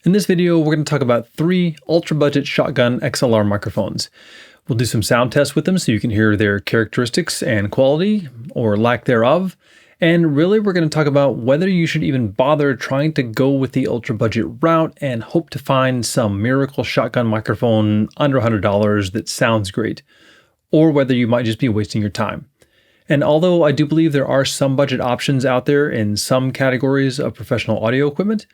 In this video, we're going to talk about 3 ultra-budget shotgun XLR microphones. We'll do some sound tests with them so you can hear their characteristics and quality, or lack thereof. And really, we're going to talk about whether you should even bother trying to go with the ultra-budget route and hope to find some miracle shotgun microphone under $100 that sounds great, or whether you might just be wasting your time. And although I do believe there are some budget options out there in some categories of professional audio equipment,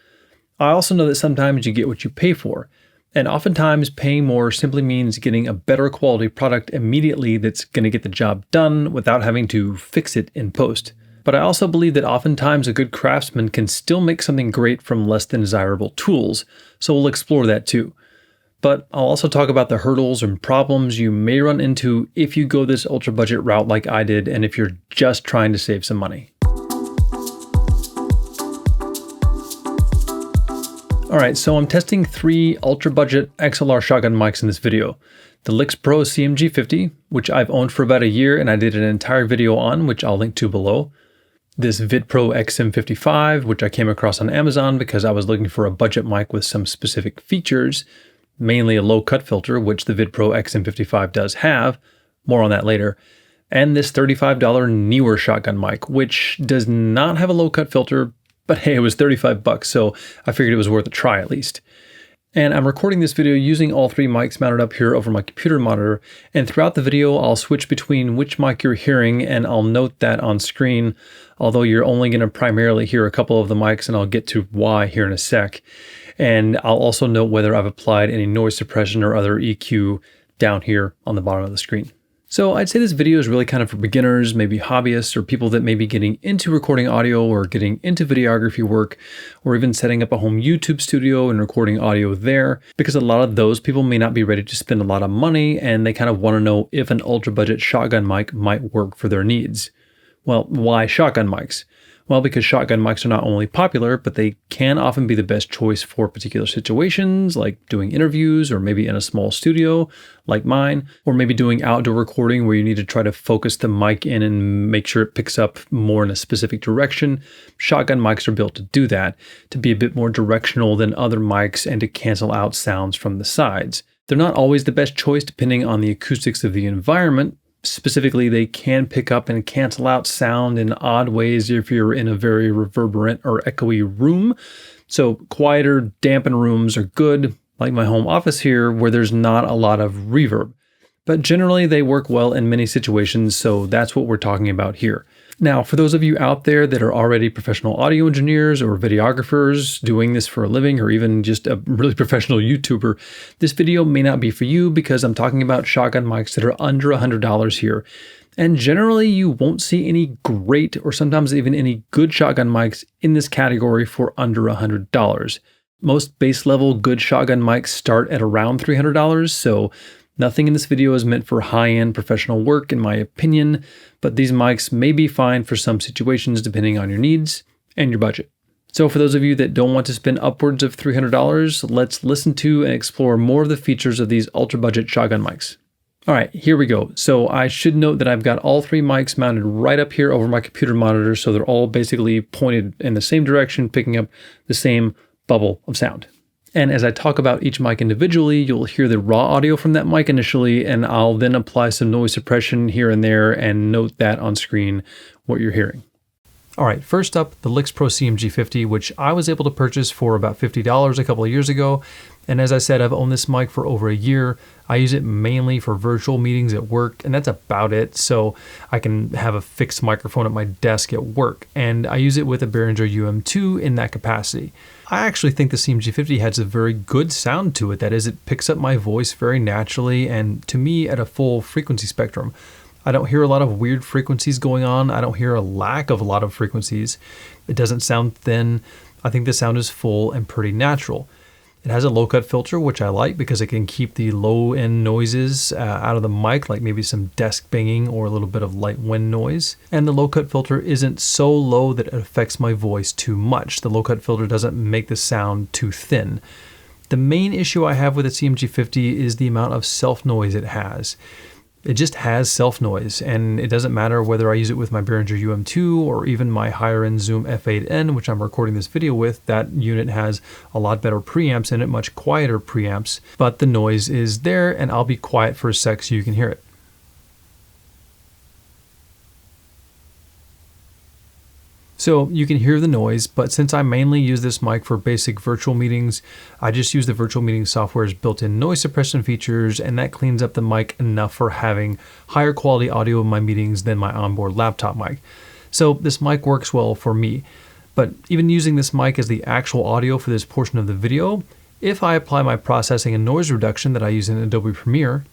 I also know that sometimes you get what you pay for, and oftentimes paying more simply means getting a better quality product immediately that's going to get the job done without having to fix it in post. But I also believe that oftentimes a good craftsman can still make something great from less than desirable tools, so we'll explore that too. But I'll also talk about the hurdles and problems you may run into if you go this ultra budget route like I did, and if you're just trying to save some money. Alright, so I'm testing 3 ultra-budget XLR shotgun mics in this video. The Pro CMG50, which I've owned for about a year and I did an entire video on, which I'll link to below. This Vidpro XM-55, which I came across on Amazon because I was looking for a budget mic with some specific features, mainly a low cut filter, which the Vidpro XM-55 does have. More on that later. And this $35 Neewer shotgun mic, which does not have a low cut filter, but hey, it was $35, so I figured it was worth a try at least. And I'm recording this video using all 3 mics mounted up here over my computer monitor, and throughout the video I'll switch between which mic you're hearing, and I'll note that on screen, although you're only going to primarily hear a couple of the mics, and I'll get to why here in a sec. And I'll also note whether I've applied any noise suppression or other EQ down here on the bottom of the screen. So I'd say this video is really kind of for beginners, maybe hobbyists, or people that may be getting into recording audio or getting into videography work, or even setting up a home YouTube studio and recording audio there, because a lot of those people may not be ready to spend a lot of money and they kind of want to know if an ultra budget shotgun mic might work for their needs. Well, why shotgun mics? Well, because shotgun mics are not only popular, but they can often be the best choice for particular situations, like doing interviews, or maybe in a small studio like mine, or maybe doing outdoor recording where you need to try to focus the mic in and make sure it picks up more in a specific direction. Shotgun mics are built to do that, to be a bit more directional than other mics and to cancel out sounds from the sides. They're not always the best choice depending on the acoustics of the environment. Specifically, they can pick up and cancel out sound in odd ways if you're in a very reverberant or echoey room. So quieter, dampened rooms are good, like my home office here, where there's not a lot of reverb. But generally, they work well in many situations, so that's what we're talking about here. Now, for those of you out there that are already professional audio engineers or videographers doing this for a living, or even just a really professional YouTuber, this video may not be for you because I'm talking about shotgun mics that are under $100 here. And generally, you won't see any great or sometimes even any good shotgun mics in this category for under $100. Most base level good shotgun mics start at around $300, so nothing in this video is meant for high-end professional work, in my opinion, but these mics may be fine for some situations depending on your needs and your budget. So for those of you that don't want to spend upwards of $300, let's listen to and explore more of the features of these ultra-budget shotgun mics. All right, here we go. So I should note that I've got all 3 mics mounted right up here over my computer monitor, so they're all basically pointed in the same direction, picking up the same bubble of sound. And as I talk about each mic individually, you'll hear the raw audio from that mic initially, and I'll then apply some noise suppression here and there and note that on screen what you're hearing. All right, first up, the Pro CMG50, which I was able to purchase for about $50 a couple of years ago. And as I said, I've owned this mic for over a year. I use it mainly for virtual meetings at work, and that's about it. So I can have a fixed microphone at my desk at work, and I use it with a Behringer UM2 in that capacity. I actually think the CMG50 has a very good sound to it. That is, it picks up my voice very naturally and to me at a full frequency spectrum. I don't hear a lot of weird frequencies going on. I don't hear a lack of a lot of frequencies. It doesn't sound thin. I think the sound is full and pretty natural. It has a low cut filter, which I like because it can keep the low end noises out of the mic, like maybe some desk banging or a little bit of light wind noise. And the low cut filter isn't so low that it affects my voice too much. The low cut filter doesn't make the sound too thin. The main issue I have with the CMG50 is the amount of self noise it has. It just has self noise, and it doesn't matter whether I use it with my Behringer UM2 or even my higher end Zoom F8N, which I'm recording this video with. That unit has a lot better preamps in it, much quieter preamps, but the noise is there, and I'll be quiet for a sec so you can hear it. So you can hear the noise, but since I mainly use this mic for basic virtual meetings, I just use the virtual meeting software's built-in noise suppression features, and that cleans up the mic enough for having higher quality audio in my meetings than my onboard laptop mic. So this mic works well for me. But even using this mic as the actual audio for this portion of the video, if I apply my processing and noise reduction that I use in Adobe Premiere,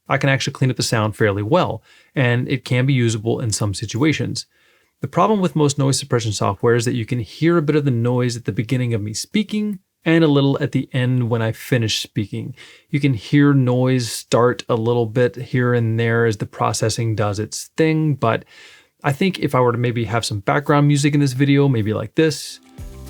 I can actually clean up the sound fairly well, and it can be usable in some situations. The problem with most noise suppression software is that you can hear a bit of the noise at the beginning of me speaking and a little at the end when I finish speaking. You can hear noise start a little bit here and there as the processing does its thing, but I think if I were to maybe have some background music in this video, maybe like this,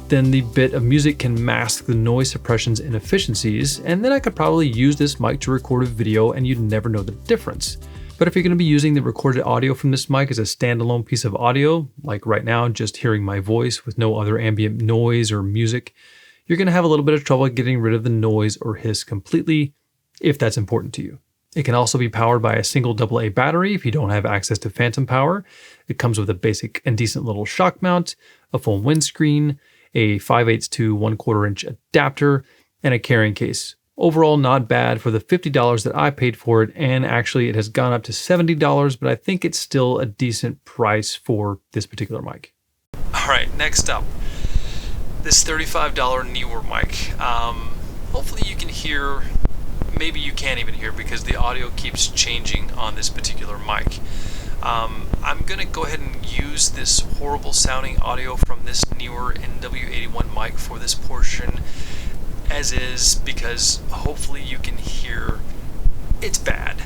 then the bit of music can mask the noise suppression's inefficiencies, and then I could probably use this mic to record a video and you'd never know the difference. But if you're going to be using the recorded audio from this mic as a standalone piece of audio, like right now, just hearing my voice with no other ambient noise or music, you're going to have a little bit of trouble getting rid of the noise or hiss completely, if that's important to you. It can also be powered by a single AA battery if you don't have access to phantom power. It comes with a basic and decent little shock mount, a full windscreen, a 5/8 to 1/4 inch adapter, and a carrying case. Overall, not bad for the $50 that I paid for it, and actually it has gone up to $70, but I think it's still a decent price for this particular mic. All right, next up, this $35 Neewer mic. Hopefully you can hear, maybe you can't even hear because the audio keeps changing on this particular mic. I'm gonna go ahead and use this horrible sounding audio from this Neewer NW-81 mic for this portion as is, because hopefully you can hear it's bad,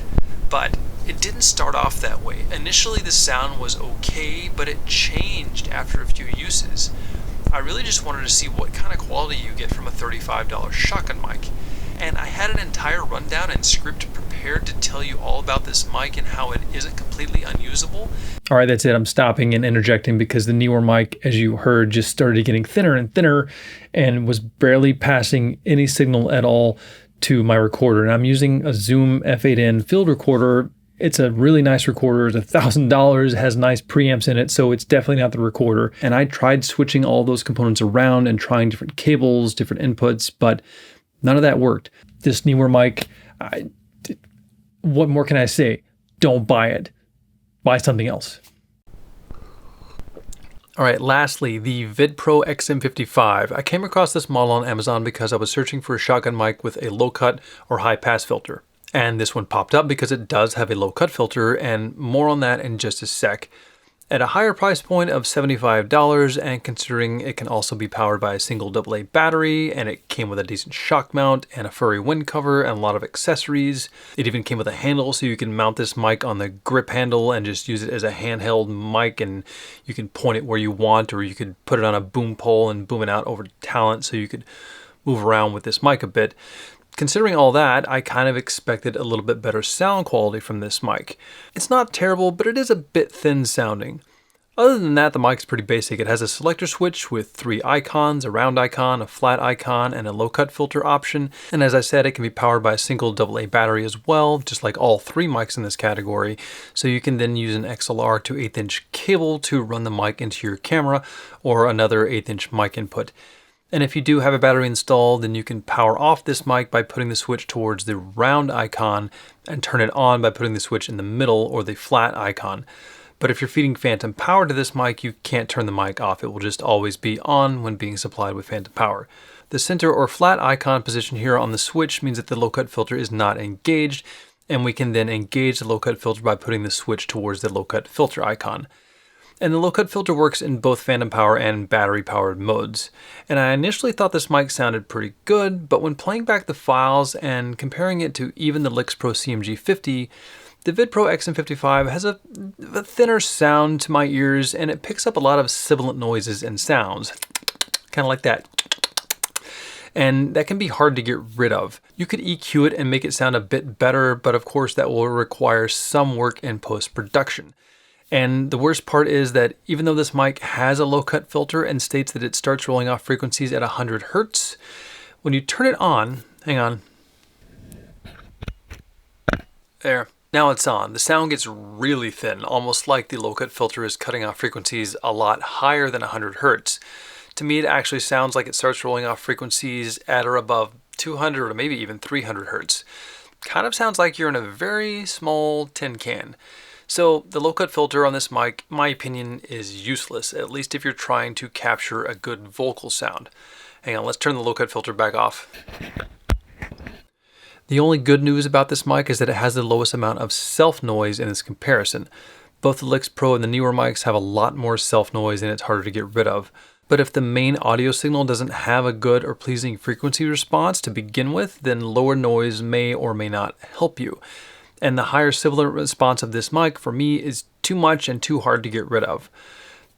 but it didn't start off that way. Initially the sound was okay, but it changed after a few uses. I really just wanted to see what kind of quality you get from a $35 shotgun mic, and I had an entire rundown and script prepared to tell you all about this mic and how it isn't completely unusable. All right, that's it. I'm stopping and interjecting because the Neewer mic, as you heard, just started getting thinner and thinner and was barely passing any signal at all to my recorder. And I'm using a Zoom F8N field recorder. It's a really nice recorder. It's $1,000, has nice preamps in it, so it's definitely not the recorder. And I tried switching all those components around and trying different cables, different inputs, but none of that worked. This Neewer mic, what more can I say? Don't buy it. Buy something else. All right, lastly, the Vidpro XM-55. I came across this model on Amazon because I was searching for a shotgun mic with a low cut or high pass filter. And this one popped up because it does have a low cut filter, and more on that in just a sec. At a higher price point of $75, and considering it can also be powered by a single AA battery, and it came with a decent shock mount and a furry wind cover and a lot of accessories. It even came with a handle so you can mount this mic on the grip handle and just use it as a handheld mic, and you can point it where you want, or you could put it on a boom pole and boom it out over talent so you could move around with this mic a bit. Considering all that, I kind of expected a little bit better sound quality from this mic. It's not terrible, but it is a bit thin sounding. Other than that, the mic's pretty basic. It has a selector switch with 3 icons, a round icon, a flat icon, and a low cut filter option. And as I said, it can be powered by a single AA battery as well, just like all 3 mics in this category. So you can then use an XLR to 1/8 inch cable to run the mic into your camera, or another 1/8 inch mic input. And if you do have a battery installed, then you can power off this mic by putting the switch towards the round icon and turn it on by putting the switch in the middle or the flat icon. But if you're feeding phantom power to this mic, you can't turn the mic off. It will just always be on when being supplied with phantom power. The center or flat icon position here on the switch means that the low cut filter is not engaged, and we can then engage the low cut filter by putting the switch towards the low cut filter icon. And the low cut filter works in both phantom power and battery powered modes. And I initially thought this mic sounded pretty good, but when playing back the files and comparing it to even the Pro CMG50, the Vidpro XM-55 has a thinner sound to my ears, and it picks up a lot of sibilant noises and sounds, kind of like that. And that can be hard to get rid of. You could EQ it and make it sound a bit better, but of course that will require some work in post-production. And the worst part is that even though this mic has a low cut filter and states that it starts rolling off frequencies at 100 Hertz, when you turn it on, hang on, there, now it's on. The sound gets really thin, almost like the low cut filter is cutting off frequencies a lot higher than 100 Hertz. To me, it actually sounds like it starts rolling off frequencies at or above 200 or maybe even 300 Hertz. Kind of sounds like you're in a very small tin can. So the low cut filter on this mic, in my opinion, is useless, at least if you're trying to capture a good vocal sound. Hang on, let's turn the low cut filter back off. The only good news about this mic is that it has the lowest amount of self noise in this comparison. Both the Lix Pro and the Neewer mics have a lot more self noise and it's harder to get rid of. But if the main audio signal doesn't have a good or pleasing frequency response to begin with, then lower noise may or may not help you. And the higher sibilant response of this mic for me is too much and too hard to get rid of.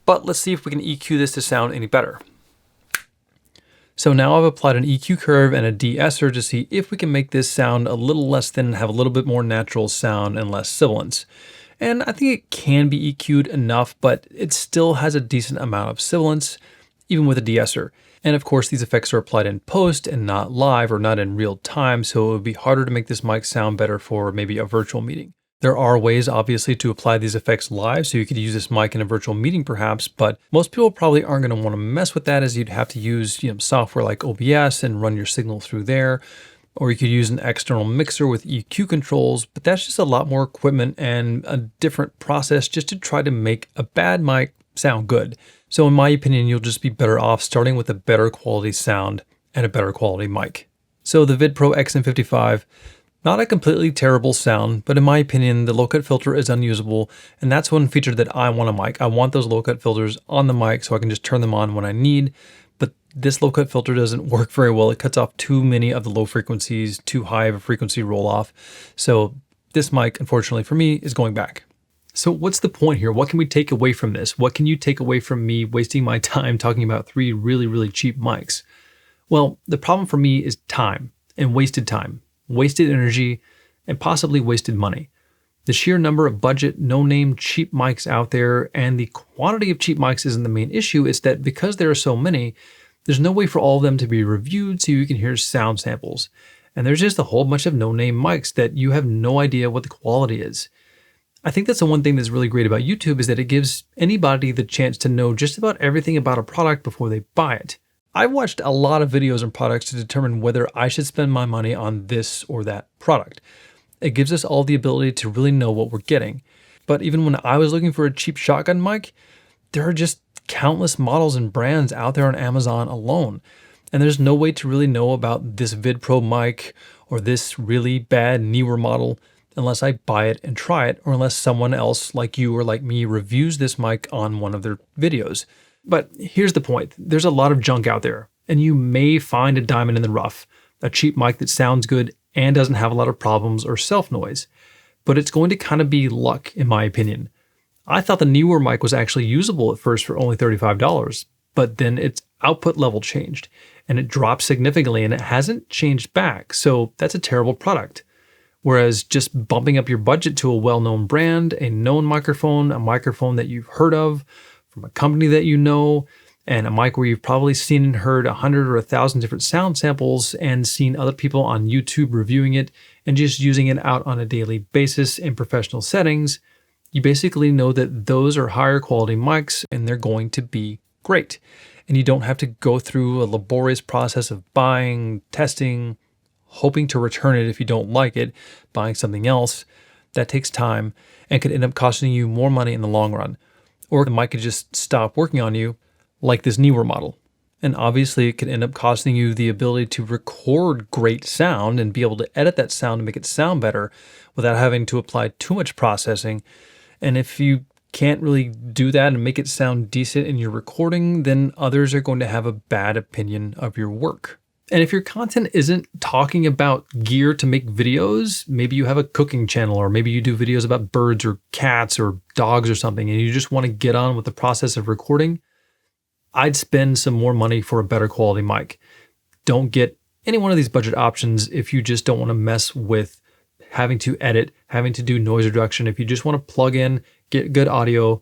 But let's see if we can EQ this to sound any better. So now I've applied an EQ curve and a de-esser to see if we can make this sound a little less thin and have a little bit more natural sound and less sibilance. And I think it can be EQ'd enough, but it still has a decent amount of sibilance, even with a de-esser. And of course, these effects are applied in post and not live or not in real time, so it would be harder to make this mic sound better for maybe a virtual meeting. There are ways, obviously, to apply these effects live, so you could use this mic in a virtual meeting perhaps, but most people probably aren't going to want to mess with that, as you'd have to use software like OBS and run your signal through there, or you could use an external mixer with EQ controls, but that's just a lot more equipment and a different process just to try to make a bad mic sound good. So in my opinion, you'll just be better off starting with a better quality sound and a better quality mic. So the Vidpro XM-55, not a completely terrible sound, but in my opinion, the low cut filter is unusable. And that's one feature that I want on a mic. I want those low cut filters on the mic so I can just turn them on when I need. But this low cut filter doesn't work very well. It cuts off too many of the low frequencies, too high of a frequency roll off. So this mic, unfortunately for me, is going back. So what's the point here? What can we take away from this? What can you take away from me wasting my time talking about three really, really cheap mics? Well, the problem for me is time, wasted energy, and possibly wasted money. The sheer number of budget, no-name cheap mics out there and the quantity of cheap mics isn't the main issue. It's that because there are so many, there's no way for all of them to be reviewed so you can hear sound samples. And there's just a whole bunch of no-name mics that you have no idea what the quality is. I think that's the one thing that's really great about YouTube is that it gives anybody the chance to know just about everything about a product before they buy it. I've watched a lot of videos on products to determine whether I should spend my money on this or that product. It gives us all the ability to really know what we're getting. But even when I was looking for a cheap shotgun mic, there are just countless models and brands out there on Amazon alone. And there's no way to really know about this Vidpro mic or this really bad Neewer model unless I buy it and try it, or unless someone else like you or like me reviews this mic on one of their videos. But here's the point. There's a lot of junk out there, and you may find a diamond in the rough, a cheap mic that sounds good and doesn't have a lot of problems or self-noise. But it's going to kind of be luck, in my opinion. I thought the Neewer mic was actually usable at first for only $35, but then its output level changed, and it dropped significantly, and it hasn't changed back, so that's a terrible product. Whereas just bumping up your budget to a well-known brand, a known microphone, a microphone that you've heard of from a company that you know, and a mic where you've probably seen and heard 100 or 1,000 different sound samples and seen other people on YouTube reviewing it and just using it out on a daily basis in professional settings, you basically know that those are higher quality mics and they're going to be great. And you don't have to go through a laborious process of buying, testing, hoping to return it if you don't like it, buying something else. That takes time and could end up costing you more money in the long run. Or the mic could just stop working on you, like this Neewer model. And obviously it could end up costing you the ability to record great sound and be able to edit that sound to make it sound better without having to apply too much processing. And if you can't really do that and make it sound decent in your recording, then others are going to have a bad opinion of your work. And if your content isn't talking about gear to make videos, maybe you have a cooking channel, or maybe you do videos about birds or cats or dogs or something, and you just want to get on with the process of recording, I'd spend some more money for a better quality mic. Don't get any one of these budget options if you just don't want to mess with having to edit, having to do noise reduction. If you just want to plug in, get good audio,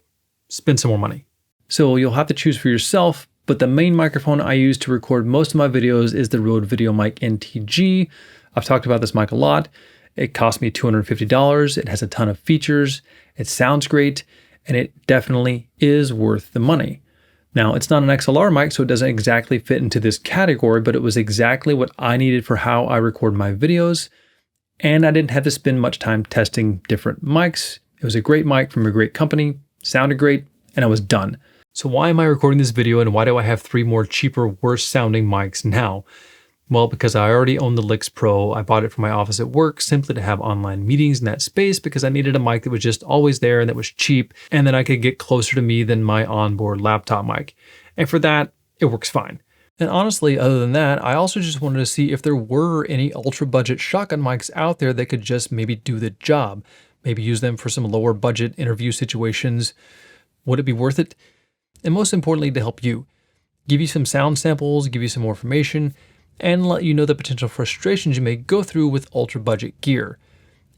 spend some more money. So you'll have to choose for yourself, but the main microphone I use to record most of my videos is the Rode VideoMic NTG. I've talked about this mic a lot. It cost me $250. It has a ton of features. It sounds great, and it definitely is worth the money. Now, it's not an XLR mic, so it doesn't exactly fit into this category, but it was exactly what I needed for how I record my videos, and I didn't have to spend much time testing different mics. It was a great mic from a great company, sounded great, and I was done. So why am I recording this video, and why do I have 3 more cheaper, worse sounding mics now? Well, because I already own the Lix Pro. I bought it for my office at work simply to have online meetings in that space because I needed a mic that was just always there and that was cheap and that I could get closer to me than my onboard laptop mic. And for that, it works fine. And honestly, other than that, I also just wanted to see if there were any ultra budget shotgun mics out there that could just maybe do the job. Maybe use them for some lower budget interview situations. Would it be worth it? And most importantly, to help you. Give you some sound samples, give you some more information, and let you know the potential frustrations you may go through with ultra budget gear.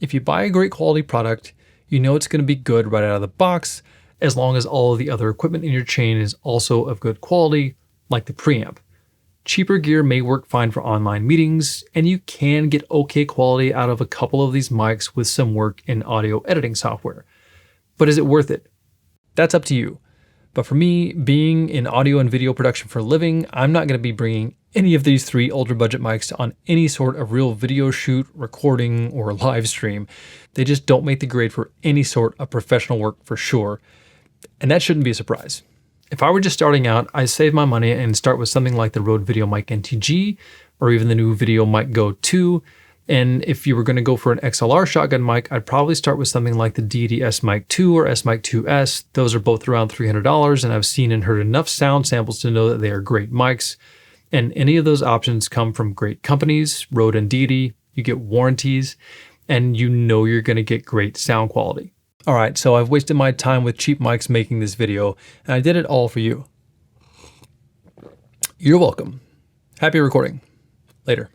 If you buy a great quality product, you know it's going to be good right out of the box, as long as all of the other equipment in your chain is also of good quality, like the preamp. Cheaper gear may work fine for online meetings, and you can get okay quality out of a couple of these mics with some work in audio editing software. But is it worth it? That's up to you. But for me, being in audio and video production for a living, I'm not going to be bringing any of these 3 ultra budget mics on any sort of real video shoot, recording, or live stream. They just don't make the grade for any sort of professional work for sure. And that shouldn't be a surprise. If I were just starting out, I'd save my money and start with something like the Rode VideoMic NTG, or even the new VideoMic Go 2. And if you were going to go for an XLR shotgun mic, I'd probably start with something like the Deity S-Mic 2 or S-Mic 2S. Those are both around $300, and I've seen and heard enough sound samples to know that they are great mics. And any of those options come from great companies, Rode and Deity. You get warranties, and you know you're going to get great sound quality. All right, so I've wasted my time with cheap mics making this video, and I did it all for you. You're welcome. Happy recording. Later.